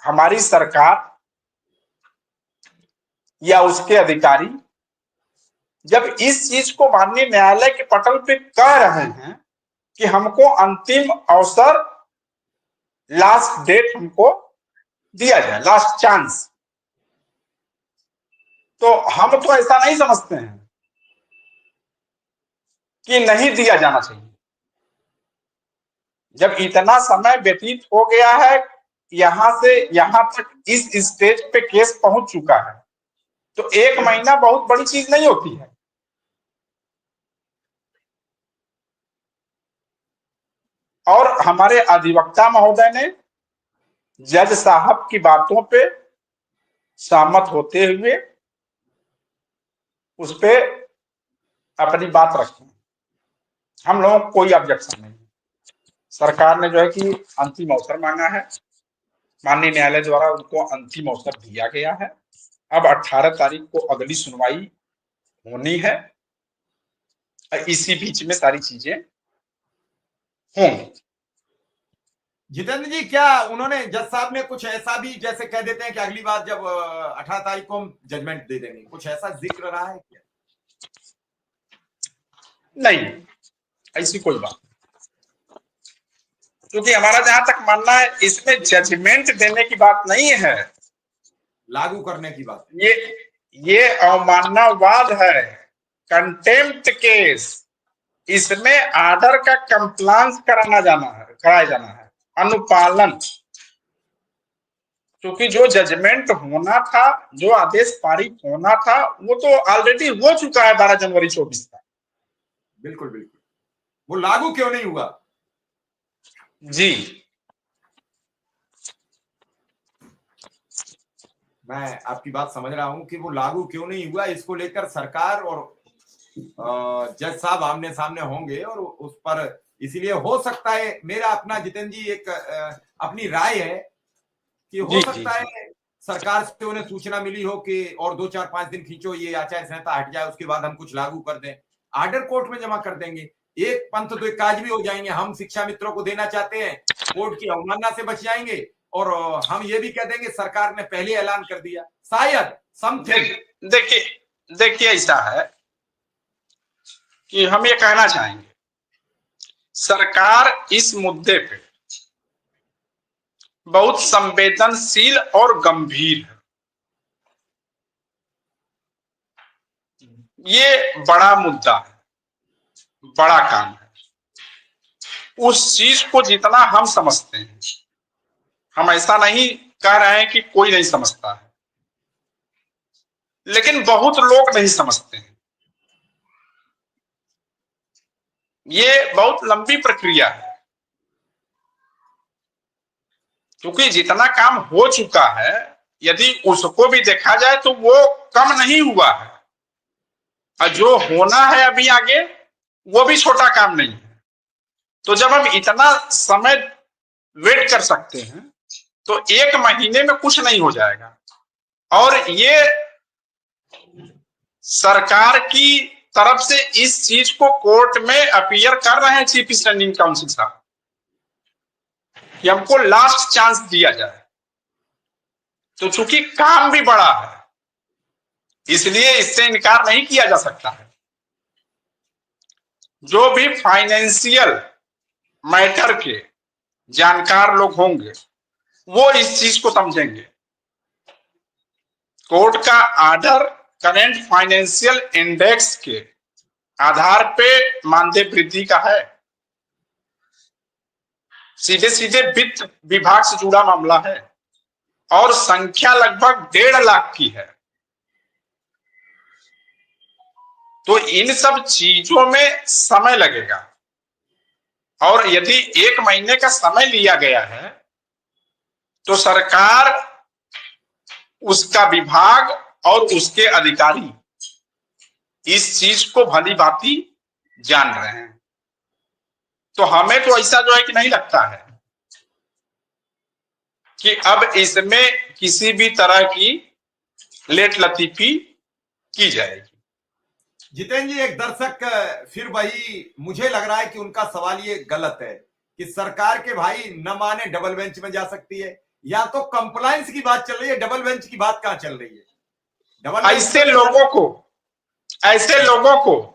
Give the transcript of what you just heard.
हमारी सरकार या उसके अधिकारी जब इस चीज को माननीय न्यायालय के पटल पे कह रहे हैं कि हमको अंतिम अवसर, लास्ट डेट हमको दिया जाए, लास्ट चांस, तो हम तो ऐसा नहीं समझते हैं कि नहीं दिया जाना चाहिए। जब इतना समय व्यतीत हो गया है, यहां से यहां तक इस स्टेज पे केस पहुंच चुका है, तो 1 महीना बहुत बड़ी चीज नहीं होती है। और हमारे अधिवक्ता महोदय ने जज साहब की बातों पे सहमत होते हुए उस पे अपनी बात रखी। हम लोगों को कोई ऑब्जेक्शन नहीं। सरकार ने जो है कि अंतिम अवसर मांगा है, माननीय न्यायालय द्वारा उनको अंतिम अवसर दिया गया है। अब 18 तारीख को अगली सुनवाई होनी है, इसी बीच में सारी चीजें होंगी। जितेंद्र जी, क्या उन्होंने, जज साहब ने कुछ ऐसा भी जैसे कह देते हैं कि अगली बार जब 18 तारीख को हम जजमेंट दे देंगे, कुछ ऐसा जिक्र रहा है क्या? नहीं, ऐसी कोई बात नहीं, क्योंकि हमारा जहां तक मानना है इसमें जजमेंट देने की बात नहीं है, लागू करने की बात। ये अवमाननावाद है, कंटेम्प्ट केस। इसमें आर्डर का कंप्लायंस कराया जाना है, अनुपालन। क्योंकि जो जजमेंट होना था, जो आदेश पारित होना था, वो तो ऑलरेडी हो चुका है 12 जनवरी 24 का। बिल्कुल बिल्कुल, वो लागू क्यों नहीं हुआ? जी, मैं आपकी बात समझ रहा हूं कि वो लागू क्यों नहीं हुआ, इसको लेकर सरकार और जज साहब आमने सामने होंगे और उस पर, इसीलिए हो सकता है, मेरा अपना जितेंद्र जी एक अपनी राय है कि हो सकता है सरकार से उन्हें सूचना मिली हो कि और 2-4-5 दिन खींचो, ये आचार संहिता हट जाए, उसके बाद हम कुछ लागू कर दें, आर्डर कोर्ट में जमा कर देंगे, एक पंथ दो काज भी हो जाएंगे। हम शिक्षा मित्रों को देना चाहते हैं, कोर्ट की अवमानना से बच जाएंगे, और हम ये भी कह देंगे सरकार ने पहले ऐलान कर दिया, शायद समथिंग। देखिए ऐसा है कि हम ये कहना चाहेंगे, सरकार इस मुद्दे पे बहुत संवेदनशील और गंभीर है। ये बड़ा मुद्दा है, बड़ा काम है। उस चीज को जितना हम समझते हैं, हम ऐसा नहीं कह रहे हैं कि कोई नहीं समझता है, लेकिन बहुत लोग नहीं समझते हैं। ये बहुत लंबी प्रक्रिया है, क्योंकि जितना काम हो चुका है, यदि उसको भी देखा जाए तो वो कम नहीं हुआ है, और जो होना है अभी आगे वो भी छोटा काम नहीं है। तो जब हम इतना समय वेट कर सकते हैं, तो 1 महीने में कुछ नहीं हो जाएगा। और ये सरकार की तरफ से इस चीज को कोर्ट में अपीयर कर रहे हैं चीफ स्टैंडिंग काउंसिल साहब कि हमको लास्ट चांस दिया जाए। तो चूंकि काम भी बड़ा है, इसलिए इससे इनकार नहीं किया जा सकता है। जो भी फाइनेंशियल मैटर के जानकार लोग होंगे, वो इस चीज को समझेंगे। कोर्ट का ऑर्डर करेंट फाइनेंशियल इंडेक्स के आधार पे मानदेय वृद्धि का है, सीधे सीधे वित्त विभाग से जुड़ा मामला है, और संख्या लगभग 1.5 लाख की है। तो इन सब चीजों में समय लगेगा, और यदि 1 महीने का समय लिया गया है, तो सरकार, उसका विभाग और उसके अधिकारी इस चीज को भली भांति जान रहे हैं। तो हमें तो ऐसा जो है कि नहीं लगता है कि अब इसमें किसी भी तरह की लेट लतीफी की जाएगी। जितेंद्र जी, एक दर्शक फिर वही, मुझे लग रहा है कि उनका सवाल ये गलत है कि सरकार के भाई न माने डबल बेंच में जा सकती है, या तो कंप्लायंस की बात चल रही है, डबल बेंच की बात कहां चल रही है? डबल ऐसे लोगों को